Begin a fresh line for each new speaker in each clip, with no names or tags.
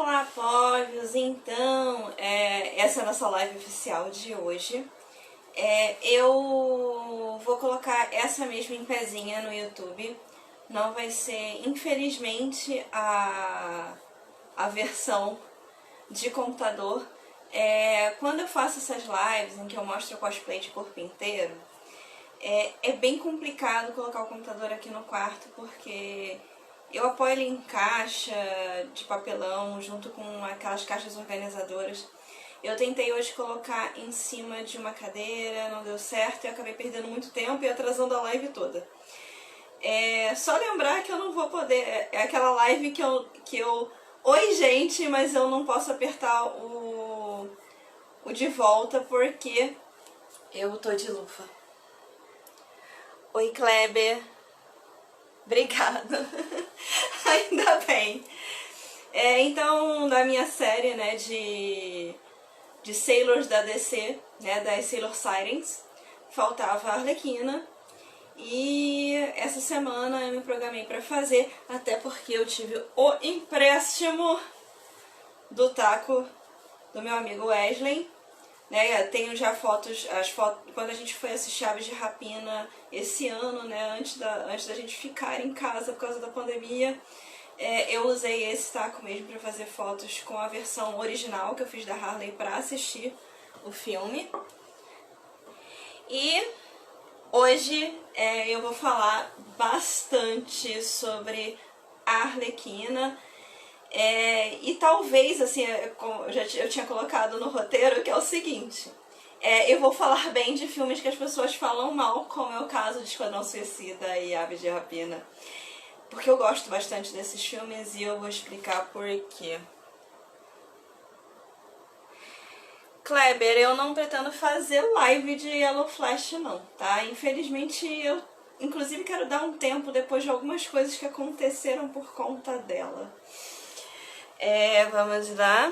Olá, povos! Então, essa é a nossa live oficial de hoje. Eu vou colocar essa mesma em pezinha no YouTube. Não vai ser, infelizmente, a versão de computador. Quando eu faço essas lives em que eu mostro o cosplay de corpo inteiro, é bem complicado colocar o computador aqui no quarto, porque eu apoio ele em caixa de papelão, junto com aquelas caixas organizadoras. Eu tentei hoje colocar em cima de uma cadeira, não deu certo, e eu acabei perdendo muito tempo e atrasando a live toda. Só lembrar que eu não vou poder... É aquela live que eu... Oi, gente, mas eu não posso apertar o de volta porque eu tô de luva. Oi, Kleber. Obrigada. Ainda bem. Então, da minha série, né, de Sailors da DC, né, das Sailor Sirens, faltava a Arlequina. E essa semana eu me programei pra fazer, até porque eu tive o empréstimo do taco do meu amigo Wesley. Tenho já fotos, quando a gente foi assistir Aves de Rapina esse ano, né, antes da gente ficar em casa por causa da pandemia, eu usei esse taco mesmo para fazer fotos com a versão original que eu fiz da Harley para assistir o filme. E hoje eu vou falar bastante sobre a Arlequina. E talvez, assim, eu tinha colocado no roteiro, que é o seguinte: eu vou falar bem de filmes que as pessoas falam mal, como é o caso de Esquadrão Suicida e Aves de Rapina, porque eu gosto bastante desses filmes e eu vou explicar por quê. Kleber, eu não pretendo fazer live de Yellow Flash não, tá? Infelizmente eu, inclusive, quero dar um tempo depois de algumas coisas que aconteceram por conta dela. Vamos lá.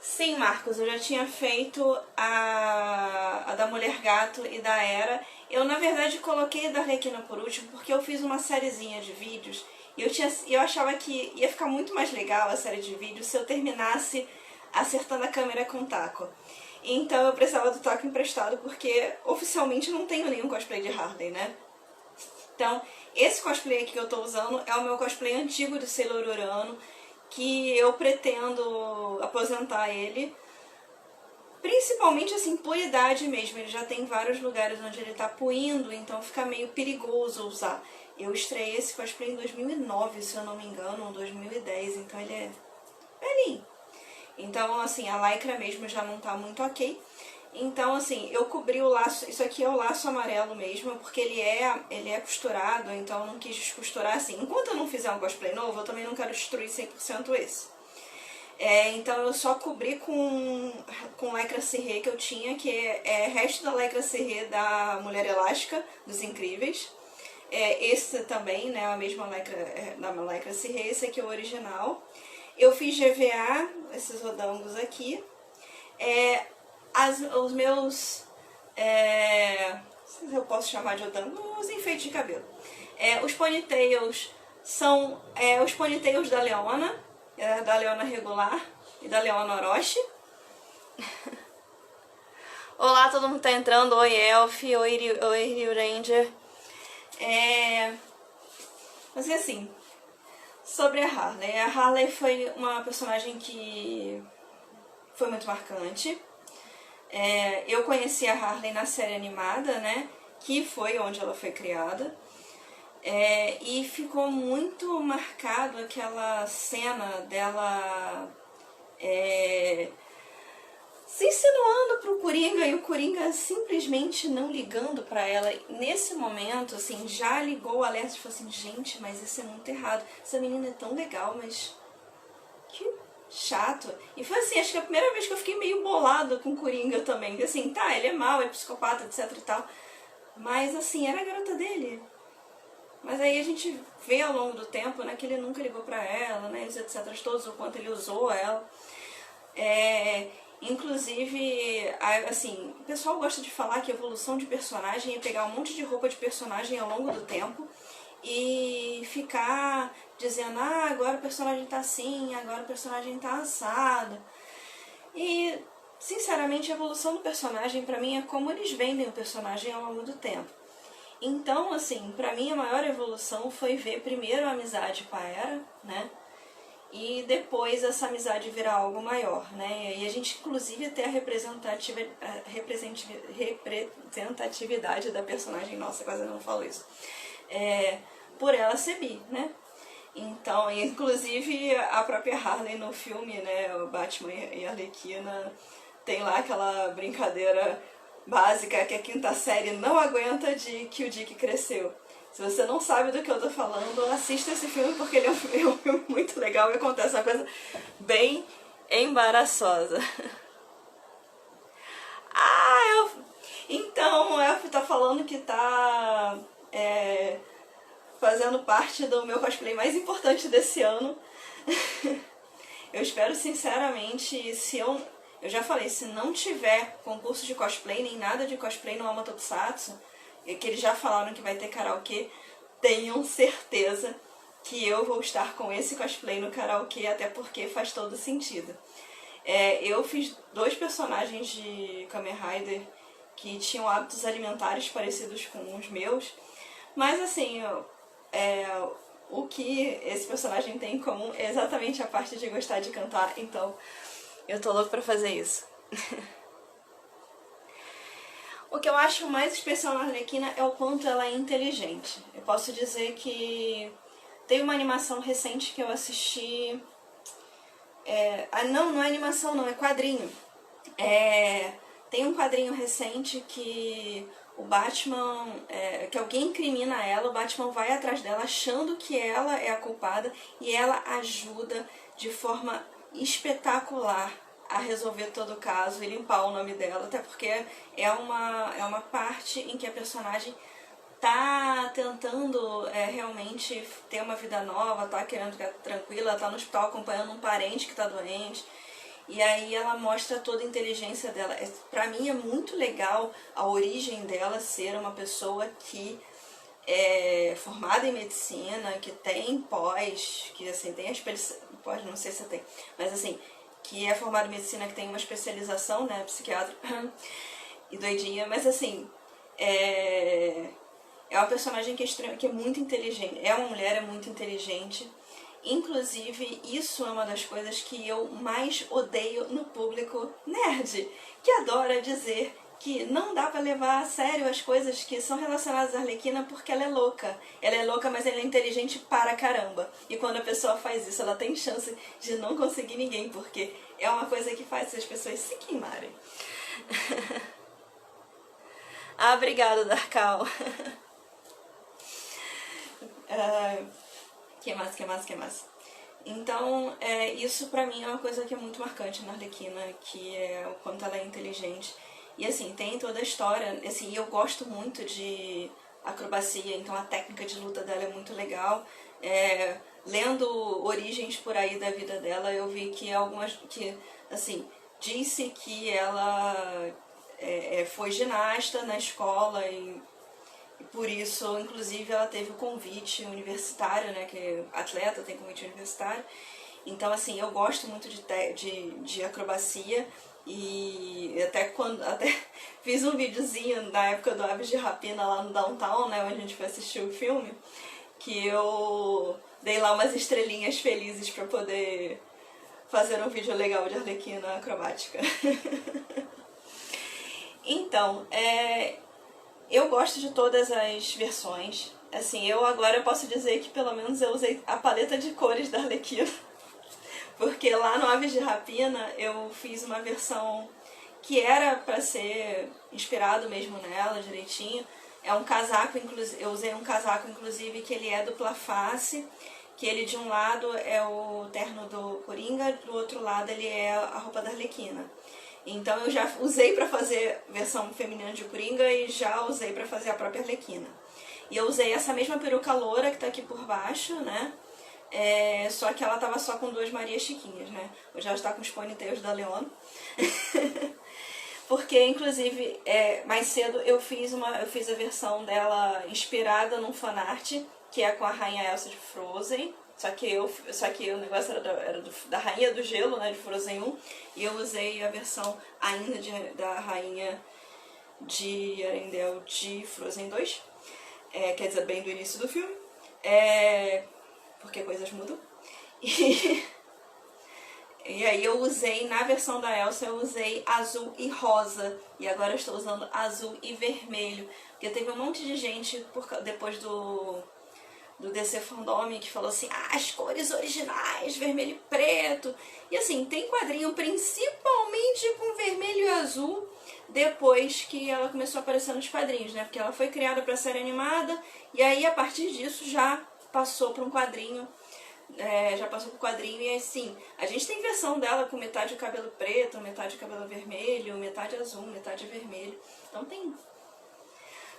Sim, Marcos, eu já tinha feito a da Mulher Gato e da Era. Eu, na verdade, coloquei a da Arlequina por último porque eu fiz uma sériezinha de vídeos e eu achava que ia ficar muito mais legal a série de vídeos se eu terminasse acertando a câmera com taco. Então eu precisava do taco emprestado porque oficialmente não tenho nenhum cosplay de Harley, né? Então, esse cosplay aqui que eu tô usando é o meu cosplay antigo de Sailor Urano, que eu pretendo aposentar ele, principalmente assim, por idade mesmo. Ele já tem vários lugares onde ele tá puindo, então fica meio perigoso usar. Eu estreiei esse cosplay em 2009, se eu não me engano, ou 2010, então ele é velhinho. Então, assim, a lycra mesmo já não tá muito ok. Então, assim, eu cobri o laço, isso aqui é o laço amarelo mesmo, porque ele é costurado, então eu não quis descosturar assim. Enquanto eu não fizer um cosplay novo, eu também não quero destruir 100% esse. Então eu só cobri com lycra serré que eu tinha, que é resto da lycra serré da Mulher Elástica, dos Incríveis. Esse também, né, a mesma lycra, da lycra serré, esse aqui é o original. Eu fiz GVA, esses rodangos aqui. Os meus, se eu posso chamar de odango, os enfeites de cabelo. Os ponytails são os ponytails da Leona regular e da Leona Orochi. Olá, todo mundo tá entrando. Oi, Elf. Oi, Rio Ranger. Mas assim, sobre a Harley. A Harley foi uma personagem que foi muito marcante. Eu conheci a Harley na série animada, né, que foi onde ela foi criada, e ficou muito marcado aquela cena dela se insinuando pro Coringa e o Coringa simplesmente não ligando pra ela. Nesse momento, assim, já ligou o alerta e falou assim: gente, mas isso é muito errado, essa menina é tão legal, mas que chato. E foi assim, acho que a primeira vez que eu fiquei meio bolada com o Coringa também. Porque assim, tá, ele é mau, é psicopata, etc e tal. Mas assim, era a garota dele. Mas aí a gente vê ao longo do tempo, né, que ele nunca ligou pra ela, né, etc todos, o quanto ele usou ela. Inclusive, assim, o pessoal gosta de falar que a evolução de personagem é pegar um monte de roupa de personagem ao longo do tempo e ficar dizendo, ah, agora o personagem tá assim, agora o personagem tá assado. E, sinceramente, a evolução do personagem, pra mim, é como eles vendem o personagem ao longo do tempo. Então, assim, pra mim a maior evolução foi ver primeiro a amizade com a Era, né? E depois essa amizade virar algo maior, né? E a gente, inclusive, ter a representatividade da personagem, nossa, quase não falo isso, por ela ser bi, né? Então, inclusive, a própria Harley no filme, né, o Batman e a Arlequina, tem lá aquela brincadeira básica que a quinta série não aguenta de que o Dick cresceu. Se você não sabe do que eu tô falando, assista esse filme porque ele é um filme muito legal e acontece uma coisa bem embaraçosa. Então, o Elf tá falando que tá fazendo parte do meu cosplay mais importante desse ano. Eu espero sinceramente, eu já falei, se não tiver concurso de cosplay, nem nada de cosplay no Ama Tokusatsu, que eles já falaram que vai ter karaokê, tenham certeza que eu vou estar com esse cosplay no karaokê, até porque faz todo sentido. Eu fiz 2 personagens de Kamen Rider que tinham hábitos alimentares parecidos com os meus, mas assim, o que esse personagem tem em comum é exatamente a parte de gostar de cantar, então eu tô louco pra fazer isso. O que eu acho mais especial na Arlequina é o quanto ela é inteligente. Eu posso dizer que tem uma animação recente que eu assisti... não é animação não, é quadrinho. Tem um quadrinho recente que o Batman, que alguém incrimina ela, o Batman vai atrás dela achando que ela é a culpada e ela ajuda de forma espetacular a resolver todo o caso e limpar o nome dela, até porque é uma parte em que a personagem tá tentando realmente ter uma vida nova, tá querendo ficar tranquila, tá no hospital acompanhando um parente que tá doente, e aí ela mostra toda a inteligência dela. Pra mim é muito legal a origem dela ser uma pessoa que é formada em medicina, que tem pós, que assim, tem a pós, não sei se tem, mas assim, que é formada em medicina, que tem uma especialização, né, psiquiatra e doidinha, mas assim, é uma personagem que é muito inteligente, é uma mulher, é muito inteligente. Inclusive, isso é uma das coisas que eu mais odeio no público nerd, que adora dizer que não dá pra levar a sério as coisas que são relacionadas à Arlequina porque ela é louca. Ela é louca, mas ela é inteligente para caramba. E quando a pessoa faz isso, ela tem chance de não conseguir ninguém, porque é uma coisa que faz as pessoas se queimarem. Obrigada, Darkal. Que mais? Então, isso pra mim é uma coisa que é muito marcante na Arlequina, que é o quanto ela é inteligente. E assim, tem toda a história, assim, eu gosto muito de acrobacia, então a técnica de luta dela é muito legal. Lendo origens por aí da vida dela, eu vi que assim, disse que ela foi ginasta na escola e por isso, inclusive, ela teve o convite universitário, né, que atleta tem convite universitário. Então, assim, eu gosto muito de acrobacia e até fiz um videozinho na época do Aves de Rapina lá no Downtown, né, onde a gente foi assistir o filme, que eu dei lá umas estrelinhas felizes pra poder fazer um vídeo legal de Arlequina acrobática. Então, eu gosto de todas as versões. Assim, agora eu posso dizer que pelo menos eu usei a paleta de cores da Arlequina. Porque lá no Aves de Rapina eu fiz uma versão que era pra ser inspirado mesmo nela, direitinho. É um casaco, eu usei um casaco, inclusive, que ele é dupla face. Que ele de um lado é o terno do Coringa, do outro lado ele é a roupa da Arlequina. Então eu já usei pra fazer versão feminina de Coringa e já usei pra fazer a própria Arlequina. E eu usei essa mesma peruca loura que tá aqui por baixo, né? Só que ela tava só com 2 Marias Chiquinhas, né? Hoje ela está com os ponytails da Leona. Porque, inclusive, mais cedo eu fiz a versão dela inspirada num fanart, que é com a Rainha Elsa de Frozen. Só que o negócio era da Rainha do Gelo, né, de Frozen 1. E eu usei a versão ainda da Rainha de Arendelle de Frozen 2. Quer dizer, bem do início do filme. Porque coisas mudam. E aí eu usei, na versão da Elsa, eu usei azul e rosa. E agora eu estou usando azul e vermelho. Porque teve um monte de gente, depois do DC Fandom, que falou assim, as cores originais, vermelho e preto. E assim, tem quadrinho principalmente com vermelho e azul, depois que ela começou a aparecer nos quadrinhos, né? Porque ela foi criada para série animada, e aí a partir disso já passou para um quadrinho. Já passou pro quadrinho e assim, a gente tem versão dela com metade de cabelo preto, metade de cabelo vermelho, metade azul, metade vermelho. Então tem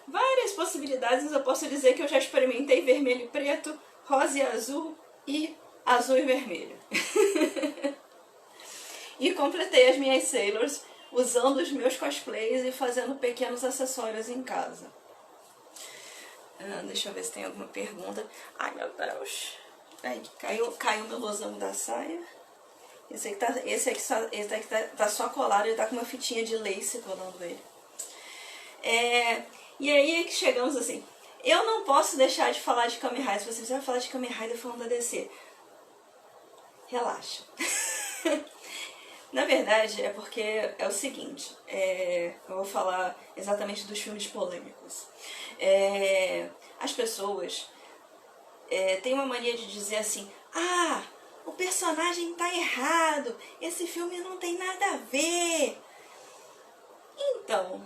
várias possibilidades. Eu posso dizer que eu já experimentei vermelho e preto, rosa e azul e vermelho. E completei as minhas Sailors usando os meus cosplays e fazendo pequenos acessórios em casa. Deixa eu ver se tem alguma pergunta. Ai, meu Deus. Aí, caiu meu losango da saia. Esse aqui tá só colado, ele tá com uma fitinha de lace colando ele. E aí é que chegamos assim. Eu não posso deixar de falar de Kamen Rider. Se você vai falar de Kamen Rider falando da DC, relaxa. Na verdade, é porque é o seguinte. Eu vou falar exatamente dos filmes polêmicos. As pessoas tem uma mania de dizer assim, o personagem tá errado, esse filme não tem nada a ver. Então,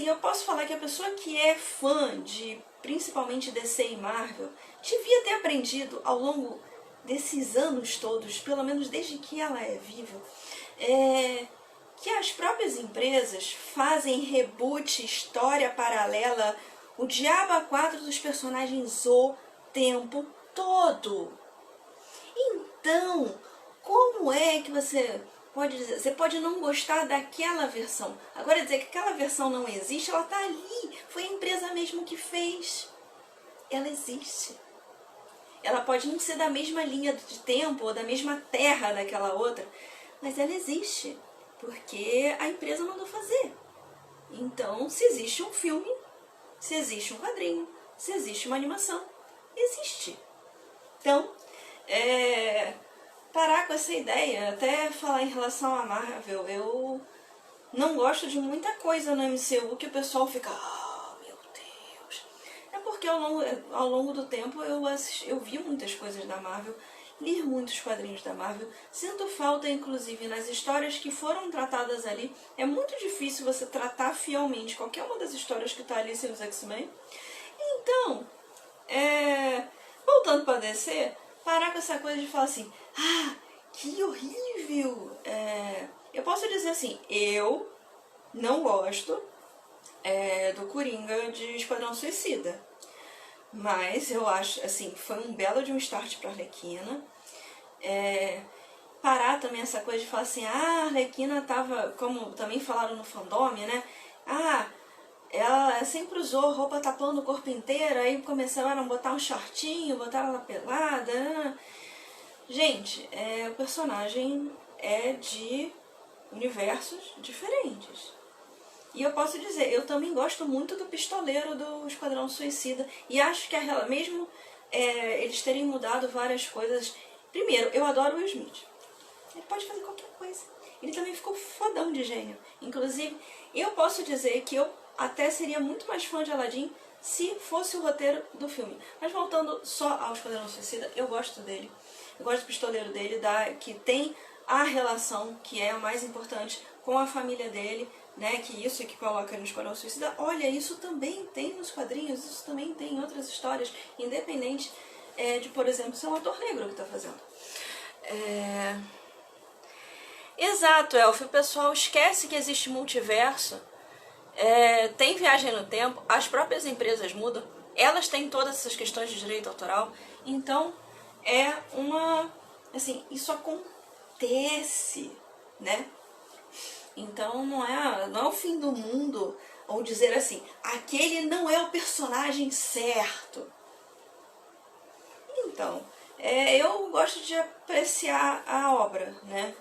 eu posso falar que a pessoa que é fã de principalmente DC e Marvel devia ter aprendido ao longo desses anos todos, pelo menos desde que ela é viva, que as próprias empresas fazem reboot, história paralela, o diabo a quatro dos personagens o tempo todo. Então, como é que você pode dizer? Você pode não gostar daquela versão. Agora, dizer que aquela versão não existe, ela está ali. Foi a empresa mesmo que fez. Ela existe. Ela pode não ser da mesma linha de tempo ou da mesma terra daquela outra, mas ela existe. Porque a empresa mandou fazer. Então, se existe um filme, se existe um quadrinho, se existe uma animação, existe. Então, parar com essa ideia, até falar em relação à Marvel, eu não gosto de muita coisa no MCU que o pessoal fica, meu Deus. É porque ao longo do tempo eu vi muitas coisas da Marvel, li muitos quadrinhos da Marvel, sinto falta, inclusive, nas histórias que foram tratadas ali. É muito difícil você tratar fielmente qualquer uma das histórias que está ali sem os X-Men. Então, voltando para DC, parar com essa coisa de falar assim, que horrível. Eu posso dizer assim, eu não gosto do Coringa de Esquadrão Suicida. Mas eu acho, assim, foi um belo de um start pra Arlequina. Parar também essa coisa de falar assim, a Arlequina tava, como também falaram no fandom, né? Ela sempre usou roupa tapando o corpo inteiro, aí começaram a botar um shortinho, botaram ela pelada. Gente, o personagem é de universos diferentes. E eu posso dizer, eu também gosto muito do pistoleiro do Esquadrão Suicida. E acho que mesmo eles terem mudado várias coisas. Primeiro, eu adoro o Will Smith. Ele pode fazer qualquer coisa. Ele também ficou fodão de gênio. Inclusive, eu posso dizer que eu até seria muito mais fã de Aladdin se fosse o roteiro do filme. Mas voltando só ao Esquadrão Suicida, eu gosto dele. Eu gosto do pistoleiro dele, que tem a relação, que é a mais importante, com a família dele, né? Que isso que coloca no Esquadrão Suicida. Olha, isso também tem nos quadrinhos, isso também tem em outras histórias, independente de, por exemplo, ser um ator negro que está fazendo. Exato, Elfie, o pessoal esquece que existe multiverso. Tem viagem no tempo, as próprias empresas mudam, elas têm todas essas questões de direito autoral, então assim, isso acontece, né? Então não é o fim do mundo, ou dizer assim, aquele não é o personagem certo. Então, eu gosto de apreciar a obra, né?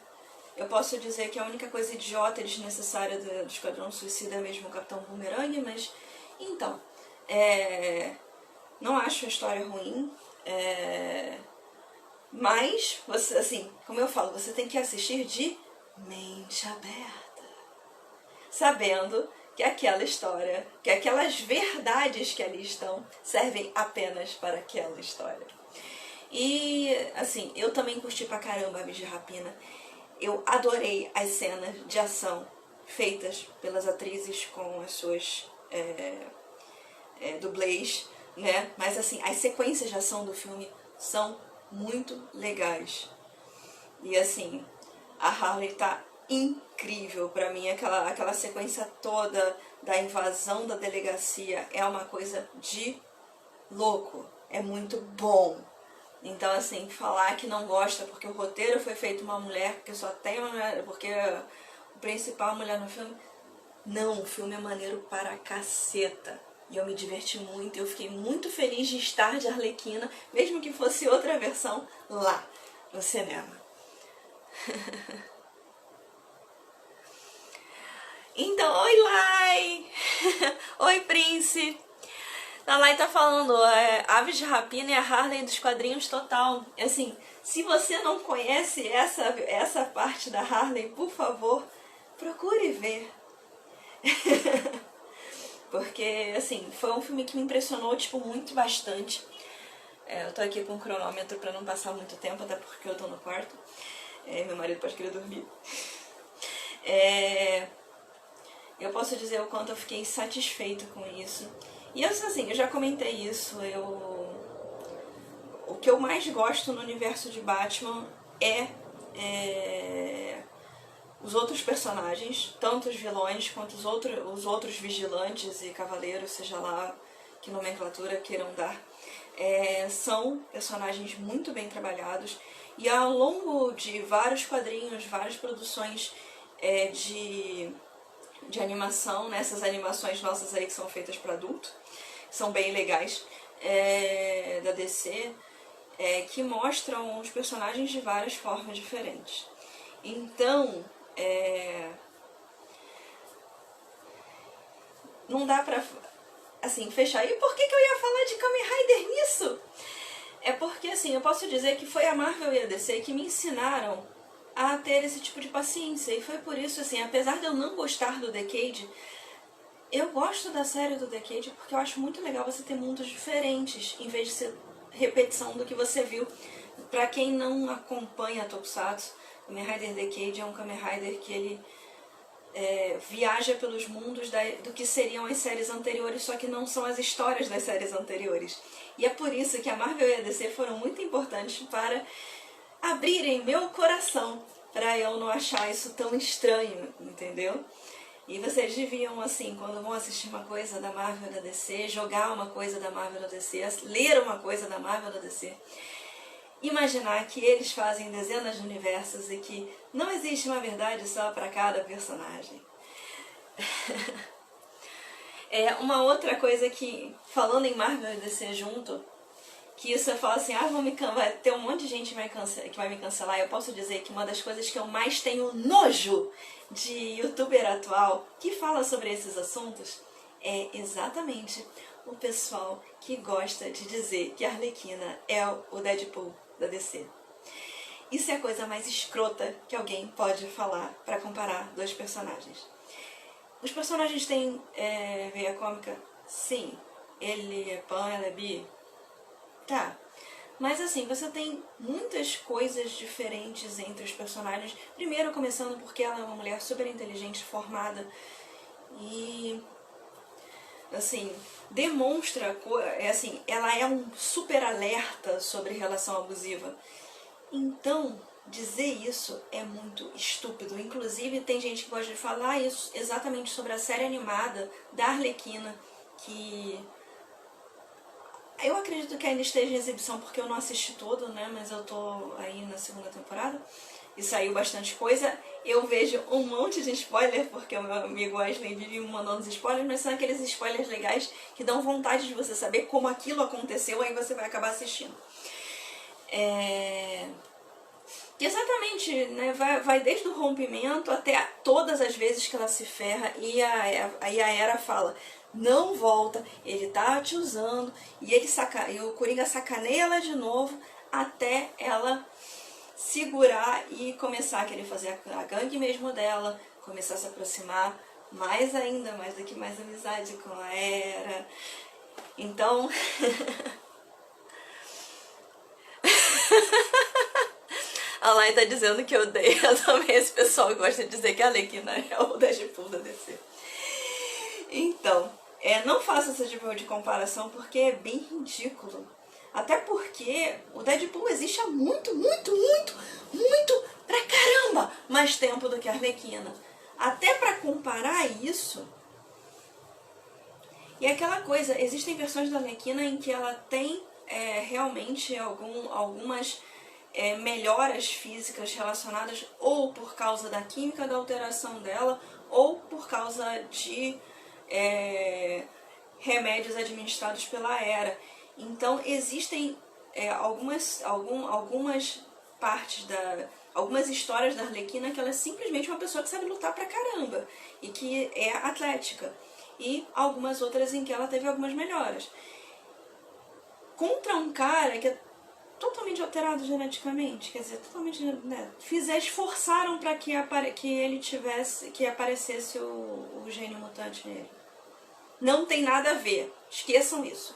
Eu posso dizer que a única coisa idiota e desnecessária do Esquadrão Suicida é mesmo o Capitão Boomerang, mas... Então, não acho a história ruim, mas, você, assim, como eu falo, você tem que assistir de mente aberta, sabendo que aquela história, que aquelas verdades que ali estão, servem apenas para aquela história. E, assim, eu também curti pra caramba Aves de Rapina. Eu adorei as cenas de ação feitas pelas atrizes com as suas dublês, né? Mas, assim, as sequências de ação do filme são muito legais. E, assim, a Harley tá incrível pra mim. Aquela sequência toda da invasão da delegacia é uma coisa de louco. É muito bom. Então, assim, falar que não gosta porque o roteiro foi feito uma mulher, porque só tem uma mulher, porque o principal é uma mulher no filme. Não, o filme é maneiro para caceta. E eu me diverti muito, eu fiquei muito feliz de estar de Arlequina, mesmo que fosse outra versão lá no cinema. Então, oi Lai! Oi Prince! A Lai tá falando, Aves de Rapina e a Harley dos quadrinhos total. Assim, se você não conhece essa parte da Harley, por favor, procure ver. Porque, assim, foi um filme que me impressionou, tipo, muito bastante. Eu tô aqui com o cronômetro pra não passar muito tempo, até porque eu tô no quarto. Meu marido pode querer dormir. Eu posso dizer o quanto eu fiquei satisfeita com isso. E assim, eu já comentei isso, o que eu mais gosto no universo de Batman é os outros personagens, tanto os vilões quanto os outros vigilantes e cavaleiros, seja lá que nomenclatura queiram dar. São personagens muito bem trabalhados e ao longo de vários quadrinhos, várias produções de animação, nessas animações nossas aí que são feitas para adulto, são bem legais, da DC, que mostram os personagens de várias formas diferentes. Então, não dá pra, assim, fechar. E por que eu ia falar de Kamen Rider nisso? É porque, assim, eu posso dizer que foi a Marvel e a DC que me ensinaram a ter esse tipo de paciência. E foi por isso, assim, apesar de eu não gostar do Decade, eu gosto da série do Decade porque eu acho muito legal você ter mundos diferentes, em vez de ser repetição do que você viu. Pra quem não acompanha Tokusatsu, Kamen Rider Decade é um Kamen Rider que ele viaja pelos mundos do que seriam as séries anteriores, só que não são as histórias das séries anteriores. E é por isso que a Marvel e a DC foram muito importantes para abrirem meu coração, para eu não achar isso tão estranho, entendeu? E vocês deviam, assim, quando vão assistir uma coisa da Marvel e da DC, jogar uma coisa da Marvel e da DC, ler uma coisa da Marvel e da DC, imaginar que eles fazem dezenas de universos e que não existe uma verdade só para cada personagem. Uma outra coisa que, falando em Marvel e DC junto, que isso eu falo assim, vai ter um monte de gente que vai me cancelar. Eu posso dizer que uma das coisas que eu mais tenho nojo de youtuber atual que fala sobre esses assuntos é exatamente o pessoal que gosta de dizer que a Arlequina é o Deadpool da DC. Isso é a coisa mais escrota que alguém pode falar para comparar dois personagens. Os personagens têm veia cômica? Sim. Ele é pan, ela é bi? Tá. Mas assim, você tem muitas coisas diferentes entre os personagens. Primeiro, começando porque ela é uma mulher super inteligente, formada. E assim, demonstra, assim, ela é um super alerta sobre relação abusiva. Então, dizer isso é muito estúpido. Inclusive, tem gente que gosta de falar isso exatamente sobre a série animada da Arlequina, que eu acredito que ainda esteja em exibição porque eu não assisti todo, né? Mas eu tô aí na segunda temporada e saiu bastante coisa. eu vejo um monte de spoiler, porque o meu amigo Wesley vive me mandando os spoilers, mas são aqueles spoilers legais que dão vontade de você saber como aquilo aconteceu, aí você vai acabar assistindo. Exatamente, né? Vai desde o rompimento até todas as vezes que ela se ferra e a Hera fala, não volta, ele tá te usando, e o Coringa sacaneia ela de novo até ela segurar e começar a querer fazer a gangue mesmo dela, começar a se aproximar mais ainda, mais do que mais amizade com a Hera. Então... A Lai tá dizendo que eu odeio também esse pessoal que gosta de dizer que a Arlequina é o Deadpool da DC. Então, não faça esse tipo de comparação porque é bem ridículo. Até porque o Deadpool existe há muito pra caramba mais tempo do que a Arlequina. Até pra comparar isso... E aquela coisa, existem versões da Arlequina em que ela tem realmente algumas... melhoras físicas relacionadas ou por causa da química da alteração dela ou por causa de remédios administrados pela Hera. Então existem algumas partes algumas histórias da Arlequina que ela é simplesmente uma pessoa que sabe lutar pra caramba e que é atlética, e algumas outras em que ela teve algumas melhoras. Contra um cara que é totalmente alterado geneticamente, quer dizer, totalmente, né, esforçaram para que ele tivesse, que aparecesse o gênio mutante nele. Não tem nada a ver, esqueçam isso.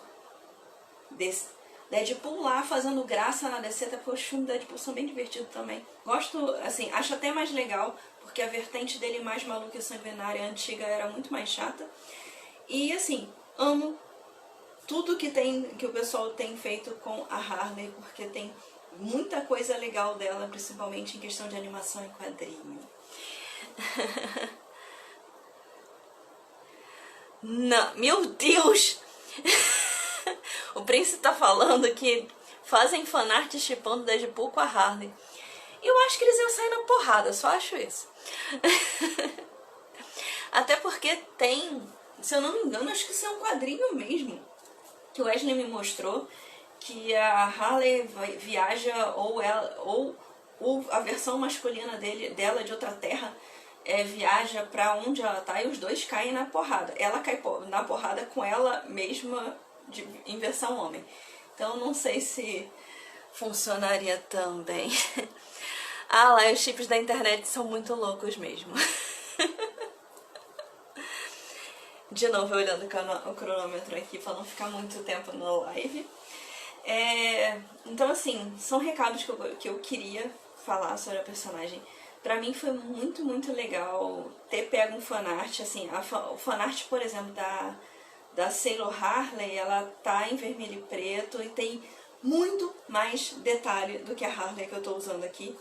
Deadpool lá fazendo graça na DC, até porque os filmes do Deadpool são bem divertidos também. Gosto, assim, acho até mais legal, porque a vertente dele mais maluca e sanguinária antiga era muito mais chata. E assim, amo tudo que o pessoal tem feito com a Harley, porque tem muita coisa legal dela, principalmente em questão de animação e quadrinho. Não, meu Deus! O Príncipe tá falando que fazem fanart shippando Deadpool com a Harley. Eu acho que eles iam sair na porrada, só acho isso. Até porque tem, se eu não me engano, acho que isso é um quadrinho mesmo, que o Wesley me mostrou, que a Harley viaja, ou a versão masculina dela de outra terra viaja pra onde ela tá e os dois caem na porrada. Ela cai na porrada com ela mesma em versão homem. Então não sei se funcionaria tão bem. Ah lá, os chips da internet são muito loucos mesmo. De novo, olhando o cronômetro aqui para não ficar muito tempo na live. Então, assim, são recados que eu queria falar sobre a personagem. Pra mim foi muito legal ter pego um fanart, assim, o fanart, por exemplo, da Sailor Harley, ela tá em vermelho e preto e tem muito mais detalhe do que a Harley que eu tô usando aqui.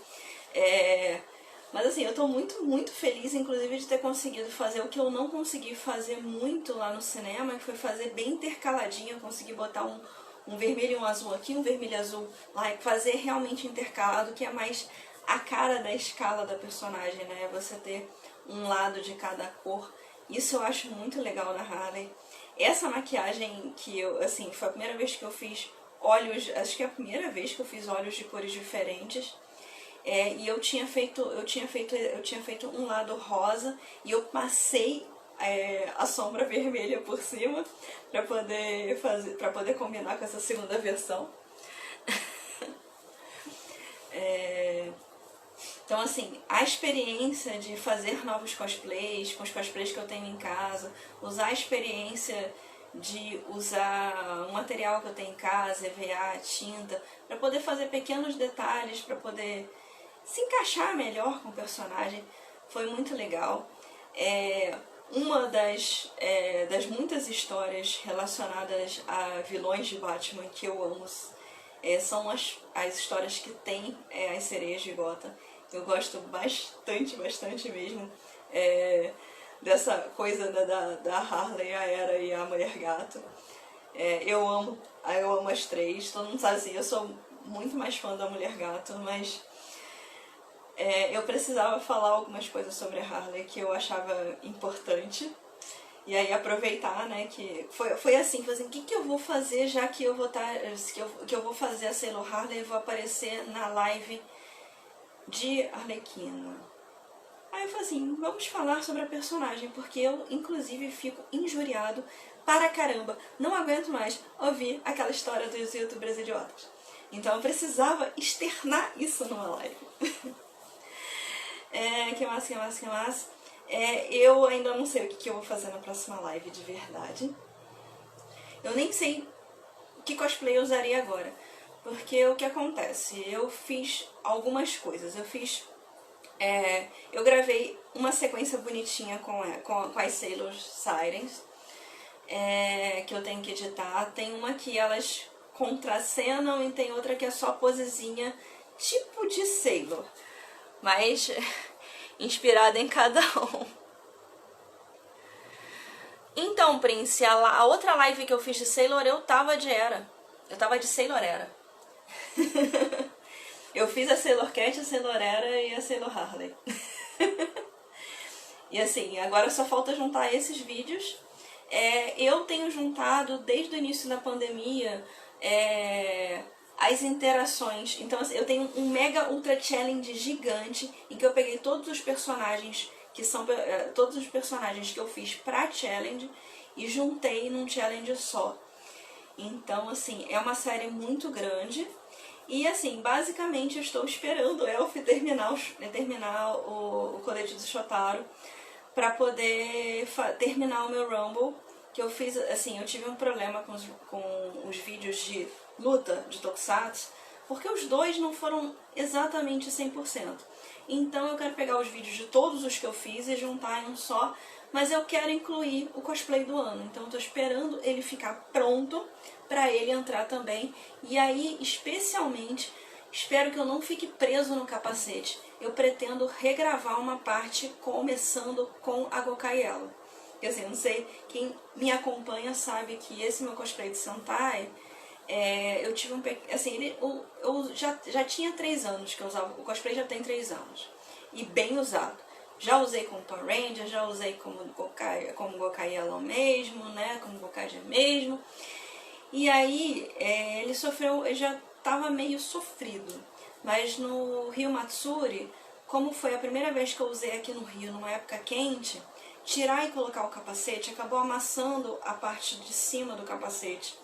Mas assim, eu tô muito feliz, inclusive, de ter conseguido fazer o que eu não consegui fazer muito lá no cinema, que foi fazer bem intercaladinho. Eu consegui botar um vermelho e um azul aqui, um vermelho e azul lá, e fazer realmente intercalado, que é mais a cara da escala da personagem, né? Você ter um lado de cada cor. Isso eu acho muito legal na Harley. Essa maquiagem que eu, assim, foi a primeira vez que eu fiz olhos, acho que é a primeira vez que eu fiz olhos de cores diferentes. E eu tinha feito um lado rosa e eu passei a sombra vermelha por cima para poder combinar com essa segunda versão. Então, assim, a experiência de fazer novos cosplays, com os cosplays que eu tenho em casa, usar a experiência de usar um material que eu tenho em casa, EVA, tinta, para poder fazer pequenos detalhes, para poder se encaixar melhor com o personagem, foi muito legal. Uma das muitas histórias relacionadas a vilões de Batman que eu amo são as histórias que tem as sereias de Gotham. Eu gosto bastante mesmo dessa coisa da Harley, a Hera e a Mulher Gato. Eu amo as três. Todo mundo sabe assim, eu sou muito mais fã da Mulher Gato, mas eu precisava falar algumas coisas sobre a Harley que eu achava importante. E aí aproveitar, né, que foi assim, o que eu vou fazer já que eu vou que eu vou fazer a Sailor Harley e vou aparecer na live de Arlequina. Aí eu falei assim, vamos falar sobre a personagem, porque eu, inclusive, fico injuriado para caramba. Não aguento mais ouvir aquela história dos youtubers idiotas. Então eu precisava externar isso numa live. Que mais? Eu ainda não sei o que eu vou fazer na próxima live de verdade. Eu nem sei que cosplay eu usaria agora. Porque o que acontece? Eu fiz algumas coisas. Eu gravei uma sequência bonitinha com as Sailor Sirens, que eu tenho que editar. Tem uma que elas contracenam e tem outra que é só posezinha, tipo de Sailor, mas inspirada em cada um. Então, Prince, a outra live que eu fiz de Sailor, eu tava de Sailor Era. Eu fiz a Sailor Cat, a Sailor Era e a Sailor Harley. E assim, agora só falta juntar esses vídeos. Eu tenho juntado, desde o início da pandemia, as interações. Então assim, eu tenho um mega ultra challenge gigante, em que eu peguei todos os personagens que eu fiz pra challenge e juntei num challenge só. Então assim, é uma série muito grande. E assim, basicamente eu estou esperando o Elf terminar o colete do Shotaro pra poder terminar o meu Rumble. Que eu fiz, assim, eu tive um problema com os vídeos de luta de Tokusatsu, porque os dois não foram exatamente 100%. Então eu quero pegar os vídeos de todos os que eu fiz e juntar em um só, mas eu quero incluir o cosplay do ano. Então eu tô esperando ele ficar pronto pra ele entrar também. E aí, especialmente, espero que eu não fique preso no capacete. Eu pretendo regravar uma parte começando com a Gokaielo. Porque assim, não sei, quem me acompanha sabe que esse meu cosplay de Sentai, eu tive um assim, eu já tinha 3 anos que eu usava, o cosplay já tem 3 anos. E bem usado. Já usei como Power Ranger, já usei como Gokaielo mesmo, né, como Gokaiger mesmo. E aí, ele já estava meio sofrido. Mas no Rio Matsuri, como foi a primeira vez que eu usei aqui no Rio, numa época quente, tirar e colocar o capacete acabou amassando a parte de cima do capacete.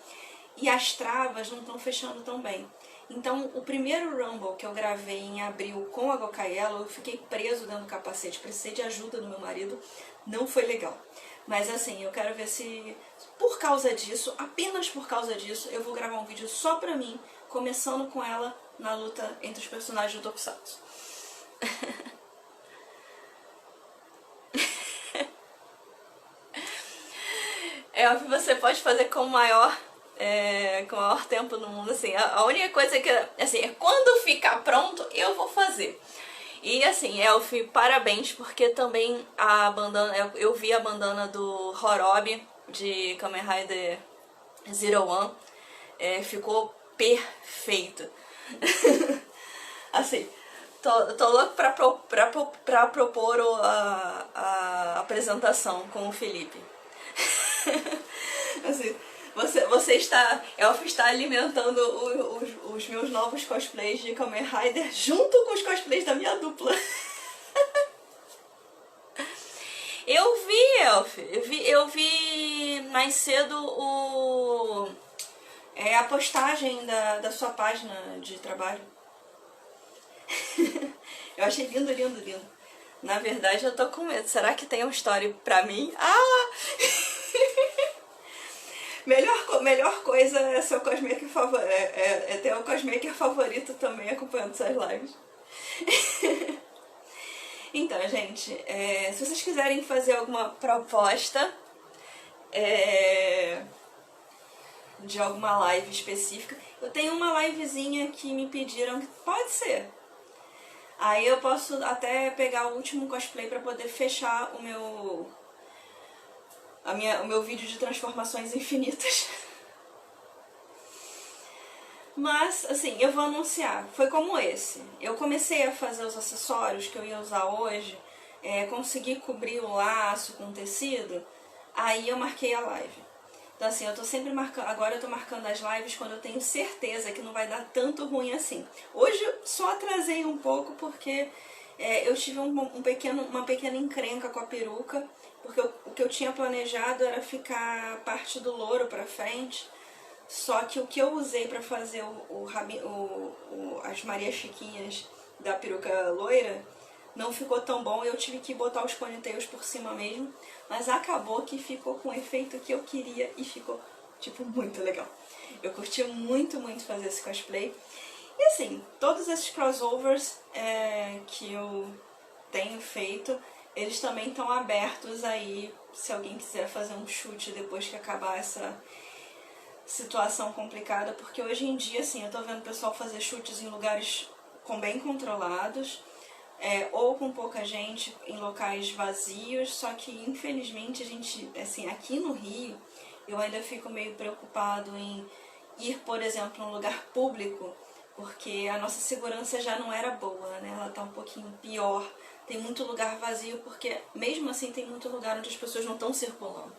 E as travas não estão fechando tão bem. Então, o primeiro Rumble que eu gravei em abril com a Gokaielo, eu fiquei preso dentro do capacete. Precisei de ajuda do meu marido. Não foi legal. Mas assim, eu quero ver se, por causa disso, apenas por causa disso, eu vou gravar um vídeo só pra mim, começando com ela na luta entre os personagens do Tokusatsu. Você pode fazer com o maior tempo no mundo, assim. A única coisa que, assim, quando ficar pronto, eu vou fazer. E assim, Elf, parabéns, porque também a bandana, eu vi a bandana do Horobi de Kamen Rider Zero One, ficou perfeito. Assim, tô louco pra propor a apresentação com o Felipe. Assim, Elf está alimentando os meus novos cosplays de Kamen Rider junto com os cosplays da minha dupla. Eu vi, Elf, eu vi mais cedo a postagem da sua página de trabalho. Eu achei lindo, lindo, lindo. Na verdade, eu tô com medo. Será que tem uma história pra mim? Ah! Melhor coisa é ser o cosmaker favorito. Ter o cosmaker favorito também acompanhando suas lives. Então, gente, se vocês quiserem fazer alguma proposta de alguma live específica, eu tenho uma livezinha que me pediram que pode ser. Aí eu posso até pegar o último cosplay pra poder fechar o meu vídeo de transformações infinitas. Mas, assim, eu vou anunciar. Foi como esse. Eu comecei a fazer os acessórios que eu ia usar hoje, consegui cobrir o laço com tecido, aí eu marquei a live. Então, assim, eu tô sempre marcando. Agora eu tô marcando as lives quando eu tenho certeza que não vai dar tanto ruim assim. Hoje eu só atrasei um pouco porque eu tive uma pequena encrenca com a peruca, porque o que eu tinha planejado era ficar a parte do louro pra frente. Só que o que eu usei pra fazer as Maria Chiquinhas da peruca loira não ficou tão bom, eu tive que botar os ponytails por cima mesmo, mas acabou que ficou com o efeito que eu queria e ficou, tipo, muito legal. Eu curti muito, muito fazer esse cosplay. E assim, todos esses crossovers que eu tenho feito, eles também estão abertos aí, se alguém quiser fazer um chute depois que acabar essa situação complicada, porque hoje em dia, assim, eu tô vendo o pessoal fazer chutes em lugares bem controlados, ou com pouca gente, em locais vazios, só que infelizmente a gente, assim, aqui no Rio, eu ainda fico meio preocupado em ir, por exemplo, num lugar público, porque a nossa segurança já não era boa, né? Ela tá um pouquinho pior. Tem muito lugar vazio, porque mesmo assim tem muito lugar onde as pessoas não estão circulando.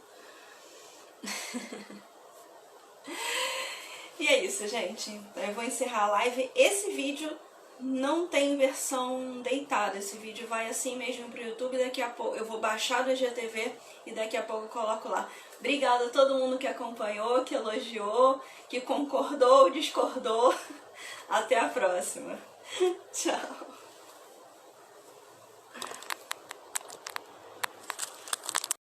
E é isso, gente. Eu vou encerrar a live. Esse vídeo não tem versão deitada. Esse vídeo vai assim mesmo pro YouTube. Daqui a pouco eu vou baixar do IGTV e daqui a pouco eu coloco lá. Obrigada a todo mundo que acompanhou, que elogiou, que concordou, discordou. Até a próxima. Tchau.